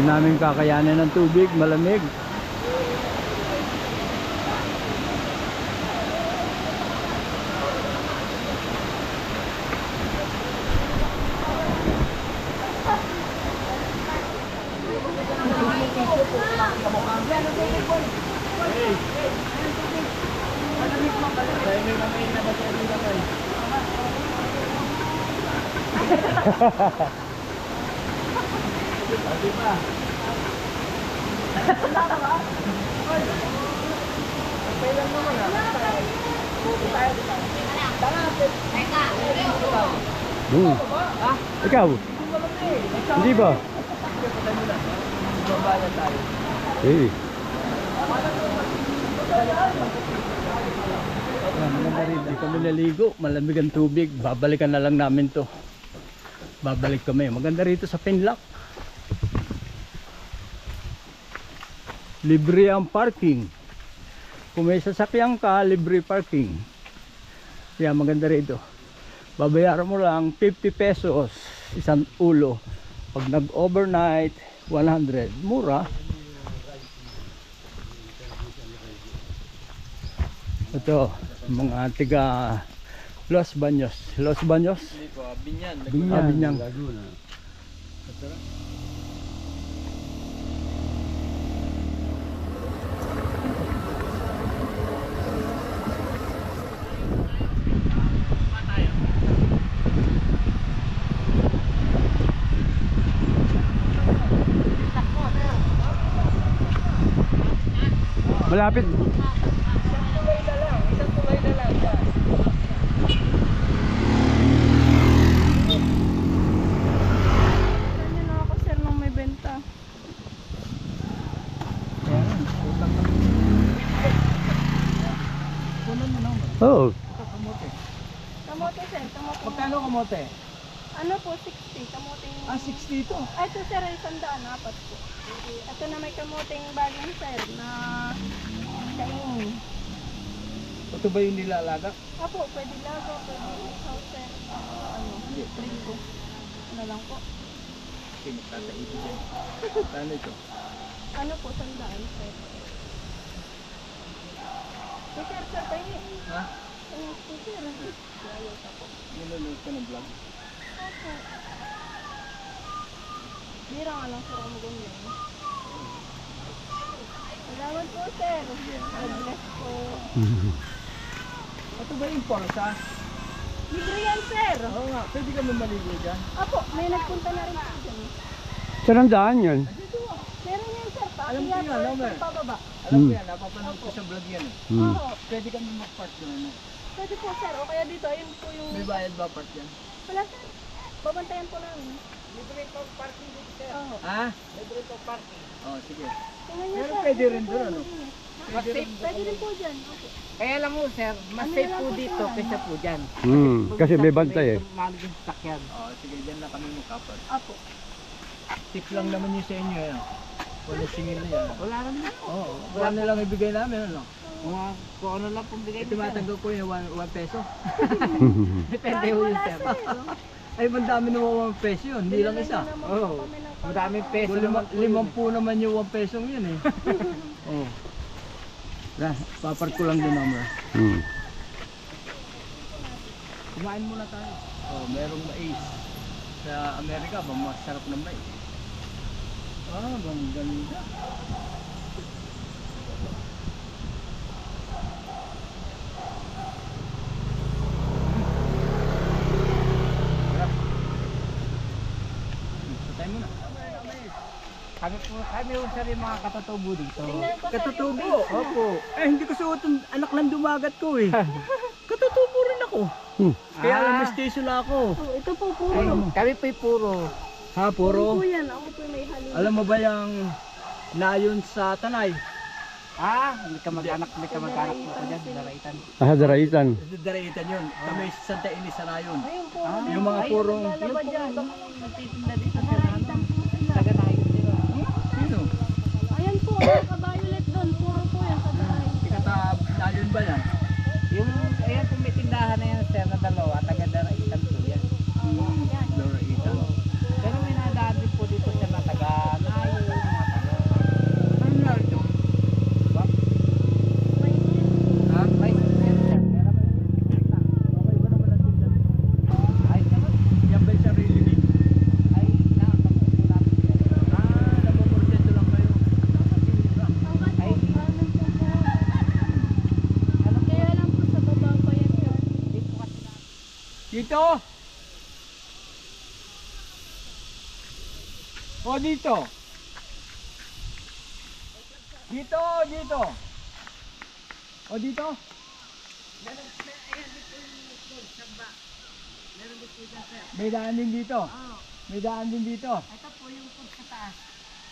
namin kakayanin ng tubig, malamig. Ikaw? Hindi ba? Eh. Hindi kami naligo, malamig ang tubig. Babalikan na lang namin to. Babalik kami. Maganda rito sa Pinlock. Libre ang parking. Kung may sasakyan ka, libre parking. Kaya maganda rito. Babayaran mo lang 50 pesos isang ulo. Pag nag-overnight, 100. Mura. Ito, mga tiga Los Baños. Los Baños? Hindi po, Binyan. Binyang. Malapit. Isang tulay na lang. Ganyan na ako sir nung may benta. Punan mo naman. Oh, Kamote. Kamote sir, kamote. Magkano kamote? Ano po, 60. Kamoting... Ah, 60 ito. Ay, ito sir, 100, apat po. Ito na may kamoting bagong sir na kainin. Ito ba yung nilalaga? Apo, pwede lago, pwede house sir. Trigo. Ano lang po. Okay, magtataito dyan. Paano ito? Ano po, 100 sir. Sticker sir, pahingi. Ha? Sticker. Ayaw ka po. Nilaload ka ng vlog? Opo. Bira nga lang sir, ang ganyan. Salamat po sir. God bless po. Ito ba yung Forza? Libre yan sir. Oo nga, pwede ka maligo dyan. Apo, may nagpunta na rin po dyan. saan ang daan yun? Meron yan sir, Alam ko paakyat yan, or Homer. pababa. Alam ko yan, napapanood ko sa vlog yan. Oo, Pwede kami mag-park doon. Ano? pwede po sir. O kaya dito, ayun po yung... May bayad ba park yan? Wala sir, babantayan po namin. Libre po parking dito sir. Oo. Ha? Libre po parking. Oo, sige. Tingnan niyo Pero sir. pwede rin dito doon, po, ano? mag-ingat. Pwede rin Pwede rin po dyan. Opo. Kaya alam mo sir, mas Ano safe lang po po dito sila? kaysa po dyan. Kasi may bantay eh. Magiging sakyan. Oo, sige, dyan na kami magkapag. Apo. Tip lang naman yun sa inyo yan. Wala singil na yan. Wala naman. Oo, wala na lang ibigay namin, ano? Kung ano lang pong bigay Eh, tumatanggap ko yung 1 peso. Depende ho yun sir. Ay, mandami naman 1 peso yun, hindi lang isa. Oo. Madaming peso Kung naman po yun. 50 naman yung 1 pesong yun eh. Oo. Papark ko lang din number. Kumain muna tayo. Oh, merong mais. Sa Amerika, ba masarap ng mais? Ah, bang ganda. Patay mo na. Kami ho sir yung mga katutubo dito. Tingnan ko sir yung Katutubo, face niya. opo. Eh, hindi ko suot ang anak ng dumagat ko eh. Katutubo rin ako. Kaya alam mo station ako. Oh, ito po puro. Ay, kami po'y puro. Ha, Puro puro. po yan. Ako po may halin. Alam mo ba yung nayon sa Tanay? May kamag-anak po dyan, daraitan. Daraitan. Daraitan yun. Kami sa Santa Inés sa nayon. Ayun po. Yung mga purong... Lalaba dyan. Nagtitinda dito sir. Daraitan po sila. Taga-nayon sila. Sino? Ayan po, naka-violet doon. Puro po yan sa bahay. Kata nayon ba yan? Yung, ayan kung may tindahan na yan sir na dalawa, taga-daraitan po yan. Daraitan. Pero may nadaan din po dito sir na taga-nayon. Dito. O dito. Dito, dito. O dito. May daan din dito. May daan din dito. Ito po yung food sa taas.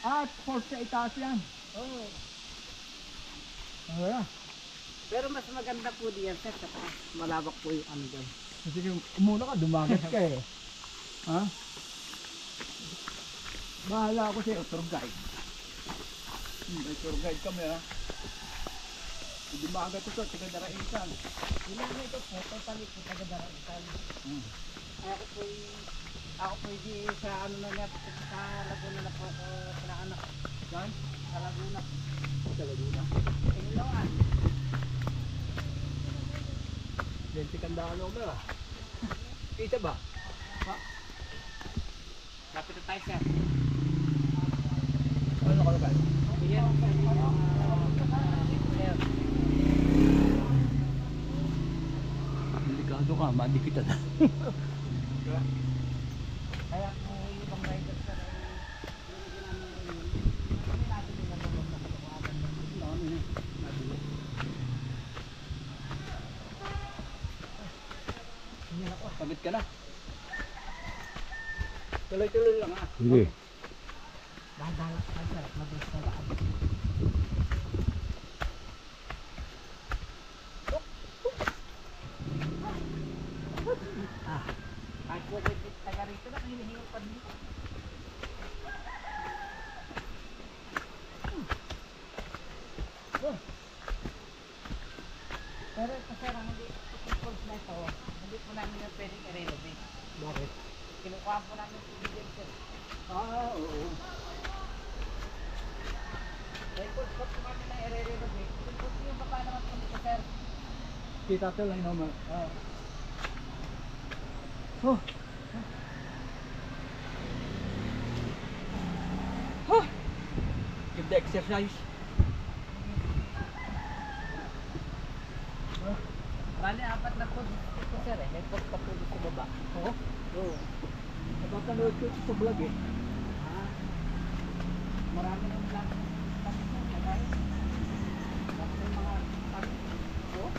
Ah, force sa itaas yan. Oo. Ah, Pero mas maganda po diyan sir sa taas. Malawak po yung ano dyan. kasi kung umuna ka, dumagat ka eh. Ha? Bahala ako sa'yo, tour guide. May tour guide kami ha. Dumagat ito, tiga daraitan. Ilan na ito po, totally po taga-daraitan. Ako po di sa ano na niya, sa Laguna na po ako pinaanak. Saan? Sa Laguna. Sa Laguna. Inilawan. 20 kandaan ako ba? Kita ba? Lapit na tayo sir. Ano nakalagay? Yan sir. Delikado ka, madikita na. Kaya kung yung ibang rider sir ay hindi namin rin yun. Kami natin yung nalulog na kalawagan. Pagod ka na. Tuloy-tuloy lang ha. Sige. Dadalak na sir, mabilis na daan. Kahit po taga rito na, hinihingal pa dito. Pero ito sir, ang hindi itong na ito, hindi po namin yung pwedeng i-renovate. Bakit? Kinukuha po namin yung tubig sir. Ah, oo. Dahil po po namin na i-renovate, yung po yung baba naman po nito sir. Kita to lang naman. Oh. Huh. Give the exercise. Bali, apat na po ito sir eh. May post pa po dito sa baba. Oo. Oo. Napapanood ko ito sa vlog eh. Ah. Marami ng vlog. Tapos na, nagay. Tapos yung mga tapos. Oo.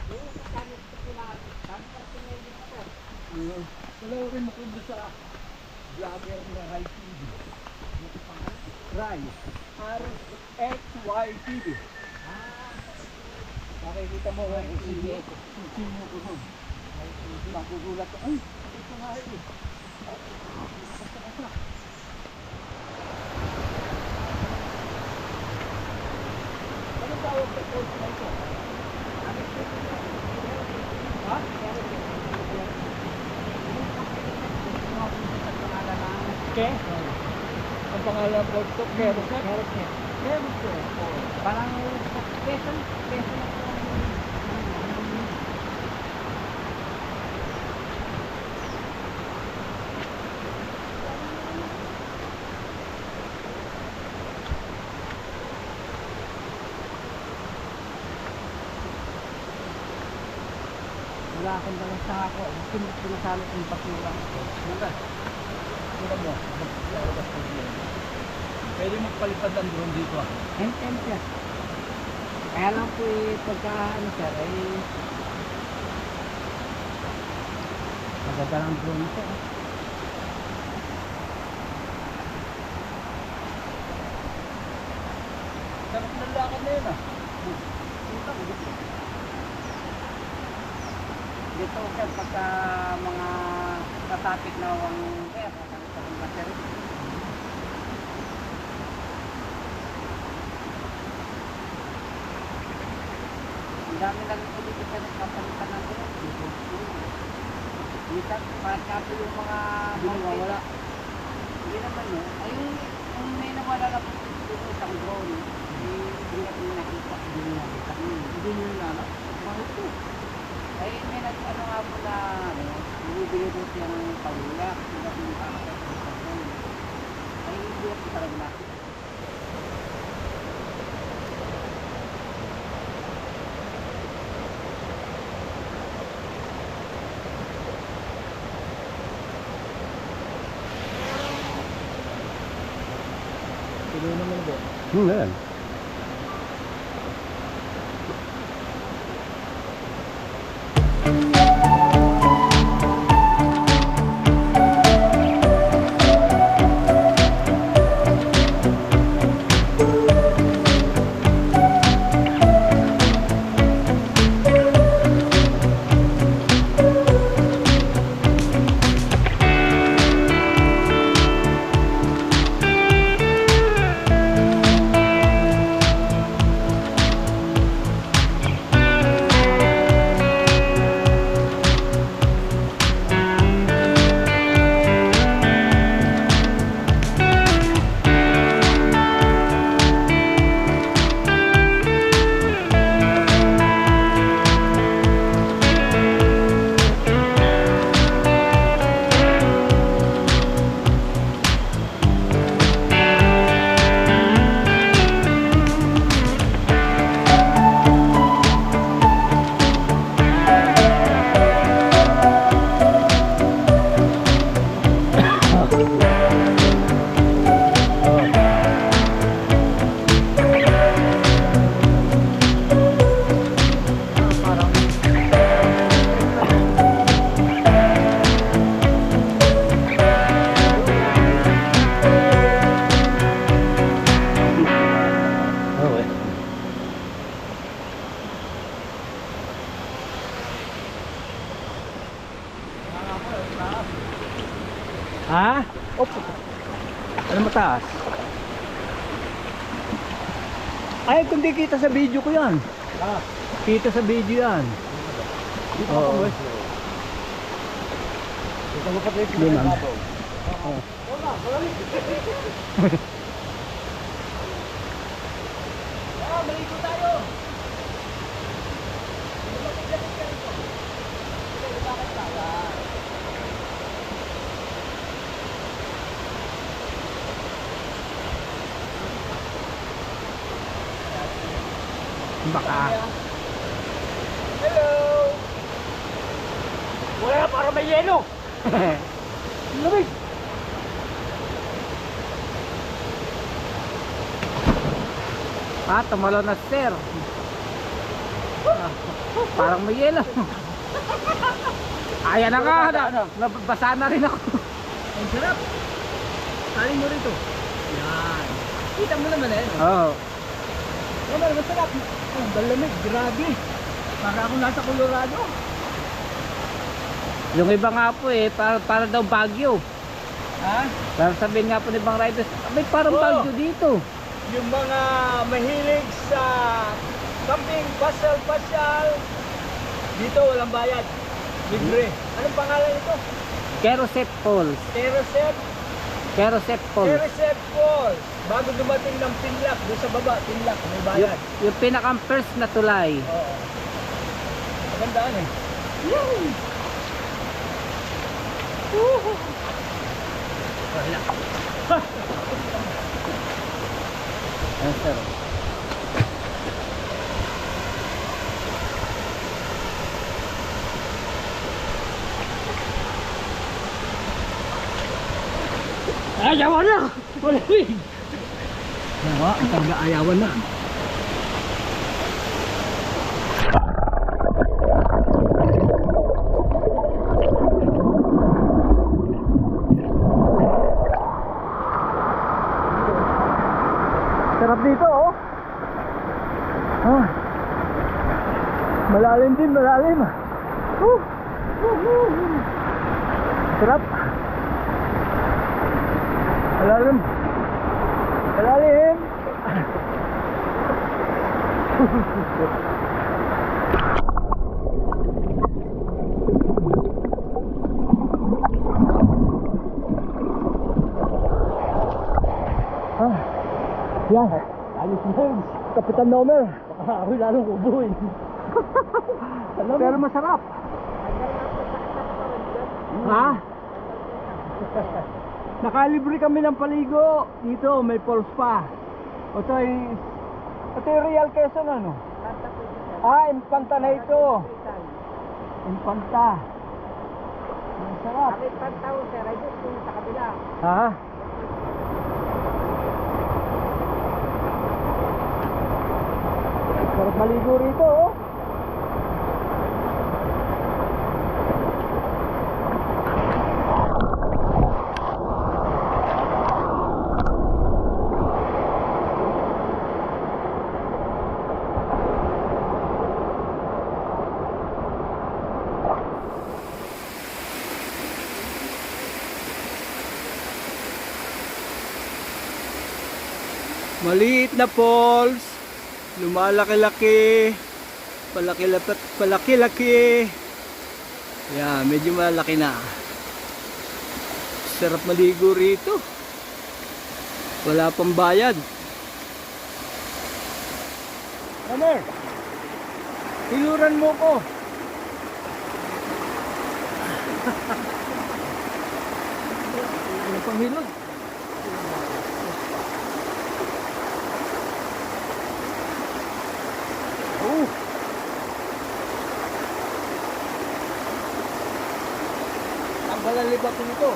Oo, kasali ito po lahat. Tapos para sinili na sir. Palawin mo kung sa vlogger na Rai TV. Rai. R-X-Y-TV. Makikita mo kung sino ko nun. Magugulat ko. Ay, ito nga eh. Anong tawag sa course na ito? Ha? Ke? Ang pangalan po ito, Kerosep? Kerosep. Kerosep. Parang peso na po. Wala akong dalang sako. Sinasalo kong basura. Wala. Tingnan mo. Lalabas ko dito. Pwede magpalipad ng drone dito ah. M10 sir. Kaya lang po pagka ano sir ay maganda lang drone sir. Sarap ng lakad na yun ah. Dito sir pagka mga katapit na wang sir, sa battery. Ang dami lang ito dito sa nagpapalitan ng drone. Minsan, kahit po yung mga Wala. Hindi naman no. Ay yung may nawala na po dito isang drone. Hindi natin nakita. Hindi nyo nakita. Hindi nyo inanap. Bakit po? Ay may nag-ano nga po na ano, bumibili po siya ng pawula. Hindi natin nakakita sa drone. Ay hindi natin talaga nakita. Pinoy naman po. Yan. Ha? Opo. Ano mataas? Ay, kundi kita sa video ko yan. Ah, Kita sa video yan. dito Oo. ako, boss. Dito mo pati Yun lang. Baka. Hello! Wala para may yelo! Lamig! Ah, tumalo na sir. Parang may yelo. Ayan na nga, nabasa na rin ako. Ang sarap! Kanin mo rito. Yan. Kita mo naman eh. Oo. Naman, masarap. Ang dalamig, grabe. Para ako nasa Colorado. Yung iba nga po para daw Baguio. Ha? Pero sabihin nga po ng ibang riders, may parang Oo. Baguio dito. Yung mga mahilig sa camping, pasyal, dito walang bayad. Libre. Anong pangalan ito? Kerosep Falls. Terracep. Kerosep Falls. Terracep Falls. Bago dumating ng Pinlock, doon sa baba, Pinlock, may bayad. Yung pinakang first na tulay. Oo. Magandaan eh. Wala. Ayan, sir. Ayawan na! Malamig! Nawa, talaga ayawan na. Sarap dito oh. Ah. Malalim din, malalim. Sarap. Malalim. Malalim. Ah. Yan. Ayos na yun. Kapitan Nomer. Baka ako lalong ubuhin. Pero masarap. Ha? Nakalibre kami ng paligo. Dito may falls pa. Ito yung Real Quezon ano? Ah, Infanta na ito. Infanta. Ang sarap. Bakit pantaw sir? Ay, doon sa kabila. Ha? Sarap maligo rito, oh. Maliit na falls, lumalaki-laki, palaki-laki. Yeah, medyo malaki na. Sarap maligo rito. Wala pang bayad. Amer, hiluran mo ko. Ano pang hilod? Oh. Ang balalibak nito.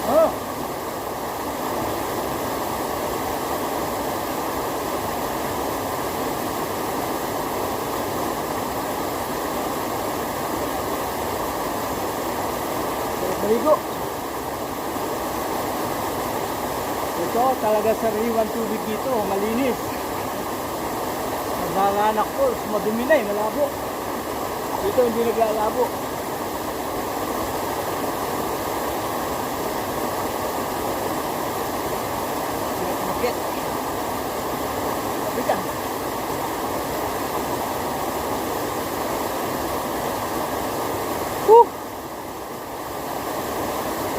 Oh. Maligo. Ito talaga sariwan tubig dito, malinis. Naglalaanak po, madumi na eh, malabo. Dito hindi naglalabo. Bakit? Sabi ka.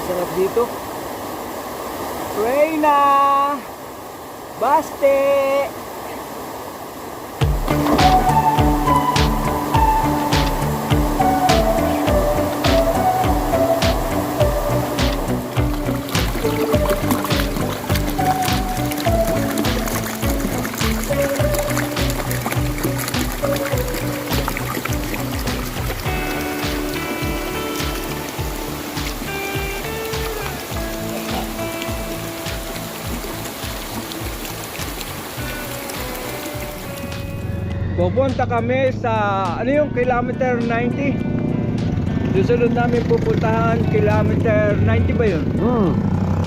Sarap dito. Reyna! Baste! Pupunta kami sa ano yung kilometer 90. Susunod namin pupuntahan kilometer 90 ba yun?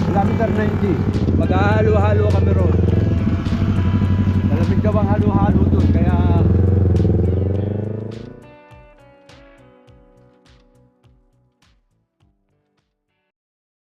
Kilometer 90. Maghahalo-halo kami ron. Malamig daw ang halo-halo doon, kaya